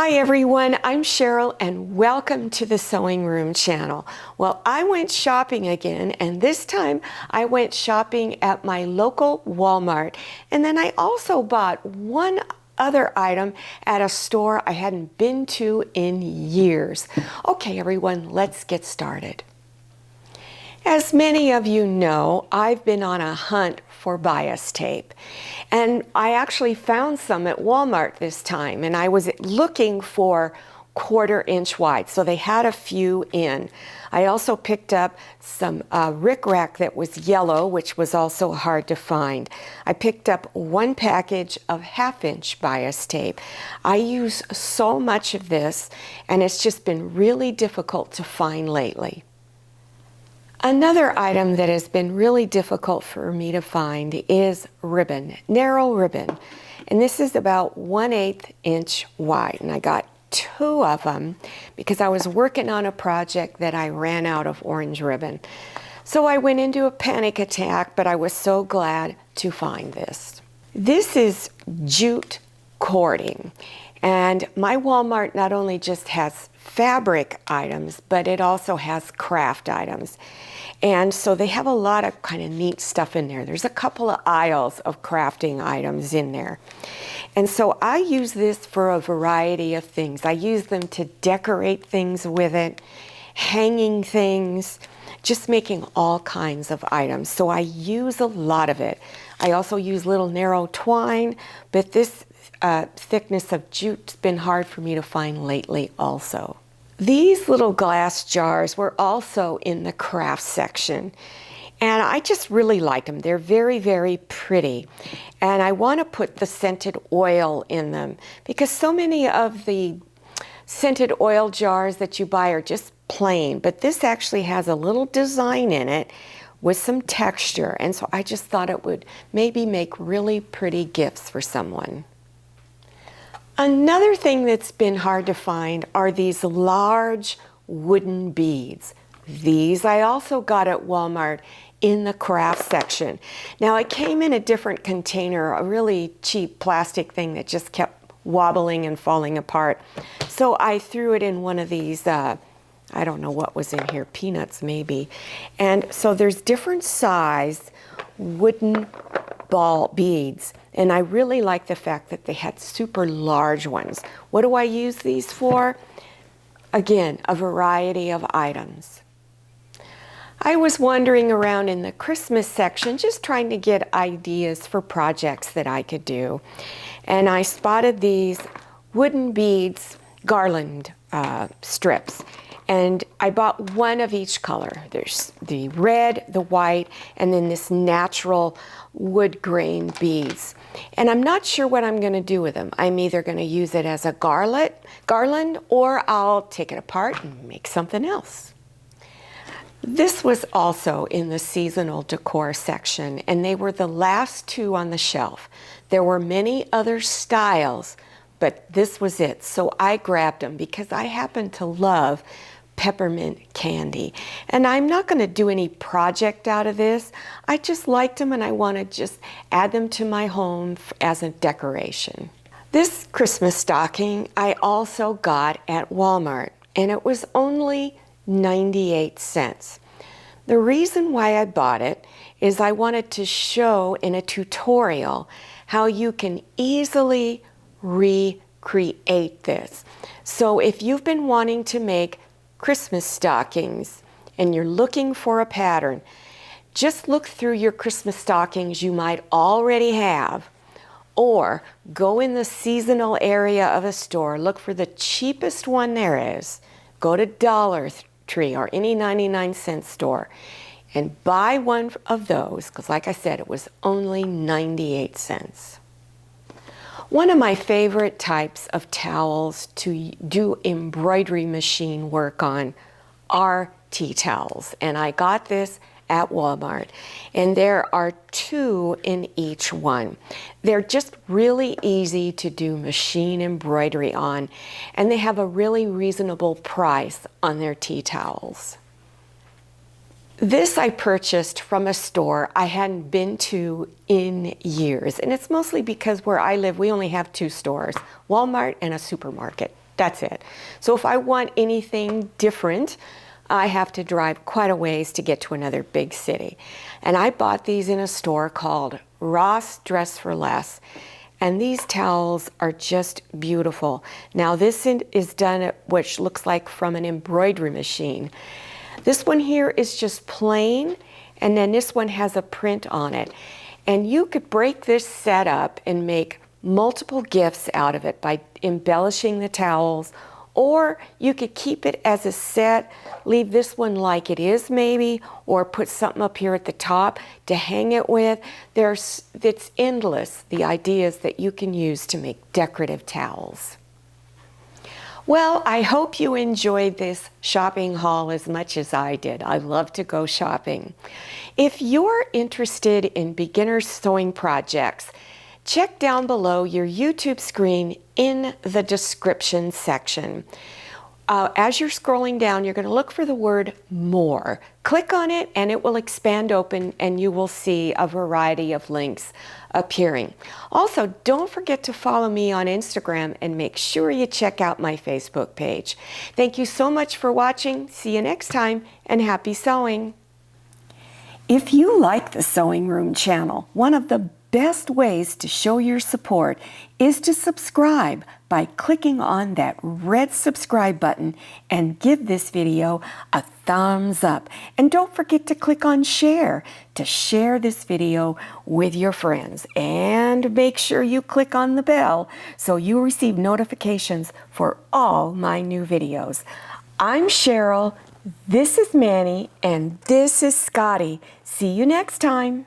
Hi everyone, I'm Cheryl and welcome to the Sewing Room channel. Well, I went shopping again, and this time I went shopping at my local Walmart, and then I also bought one other item at a store I hadn't been to in years. Okay everyone, let's get started. As many of you know, I've been on a hunt for bias tape, and I actually found some at Walmart this time, and I was looking for 1/4 inch wide, so they had a few in. I also picked up some rickrack that was yellow, which was also hard to find. I picked up one package of 1/2 inch bias tape. I use so much of this, and it's just been really difficult to find lately. Another item that has been really difficult for me to find is ribbon, narrow ribbon. And this is about 1/8 inch wide. And I got 2 of them because I was working on a project that I ran out of orange ribbon. So I went into a panic attack, but I was so glad to find this. This is jute cording. And my Walmart not only just has fabric items, but it also has craft items. And so they have a lot of kind of neat stuff in there. There's a couple of aisles of crafting items in there. And so I use this for a variety of things. I use them to decorate things with it, hanging things, just making all kinds of items. So I use a lot of it. I also use little narrow twine, but this thickness of jute's been hard for me to find lately also. These little glass jars were also in the craft section, and I just really like them. They're very, very pretty, and I want to put the scented oil in them because so many of the scented oil jars that you buy are just plain, but this actually has a little design in it with some texture, and so I just thought it would maybe make really pretty gifts for someone. Another thing that's been hard to find are these large wooden beads. These I also got at Walmart in the craft section. Now it came in a different container, a really cheap plastic thing that just kept wobbling and falling apart. So I threw it in one of these, I don't know what was in here, peanuts maybe. And so there's different size wooden ball beads, and I really like the fact that they had super large ones. What do I use these for? Again, a variety of items. I was wandering around in the Christmas section just trying to get ideas for projects that I could do, and I spotted these wooden beads garland strips. And I bought one of each color. There's the red, the white, and then this natural wood grain beads. And I'm not sure what I'm going to do with them. I'm either going to use it as a garland, or I'll take it apart and make something else. This was also in the seasonal decor section, and they were the last 2 on the shelf. There were many other styles, but this was it. So I grabbed them because I happen to love peppermint candy. And I'm not going to do any project out of this. I just liked them and I want to just add them to my home as a decoration. This Christmas stocking I also got at Walmart, and it was only 98 cents. The reason why I bought it is I wanted to show in a tutorial how you can easily recreate this. So if you've been wanting to make Christmas stockings and you're looking for a pattern, just look through your Christmas stockings you might already have, or go in the seasonal area of a store, look for the cheapest one there is, go to Dollar Tree or any 99-cent store and buy one of those, because like I said, it was only 98 cents. One of my favorite types of towels to do embroidery machine work on are tea towels. And I got this at Walmart, and there are 2 in each one. They're just really easy to do machine embroidery on, and they have a really reasonable price on their tea towels. This I purchased from a store I hadn't been to in years, and it's mostly because where I live we only have 2 stores, Walmart and a supermarket. That's it. So if I want anything different, I have to drive quite a ways to get to another big city. And I bought these in a store called Ross Dress for Less. And these towels are just beautiful. Now this is done at which looks like from an embroidery machine. This one here is just plain, and then this one has a print on it. And you could break this set up and make multiple gifts out of it by embellishing the towels, or you could keep it as a set, leave this one like it is maybe, or put something up here at the top to hang it with. It's endless, the ideas that you can use to make decorative towels. Well, I hope you enjoyed this shopping haul as much as I did. I love to go shopping. If you're interested in beginner sewing projects, check down below your YouTube screen in the description section. As you're scrolling down, you're going to look for the word more. Click on it and it will expand open and you will see a variety of links appearing. Also, don't forget to follow me on Instagram and make sure you check out my Facebook page. Thank you so much for watching. See you next time and happy sewing. If you like the Sewing Room channel, one of the best ways to show your support is to subscribe by clicking on that red subscribe button and give this video a thumbs up. And don't forget to click on share to share this video with your friends. And make sure you click on the bell so you receive notifications for all my new videos. I'm Cheryl, this is Manny, and this is Scotty. See you next time.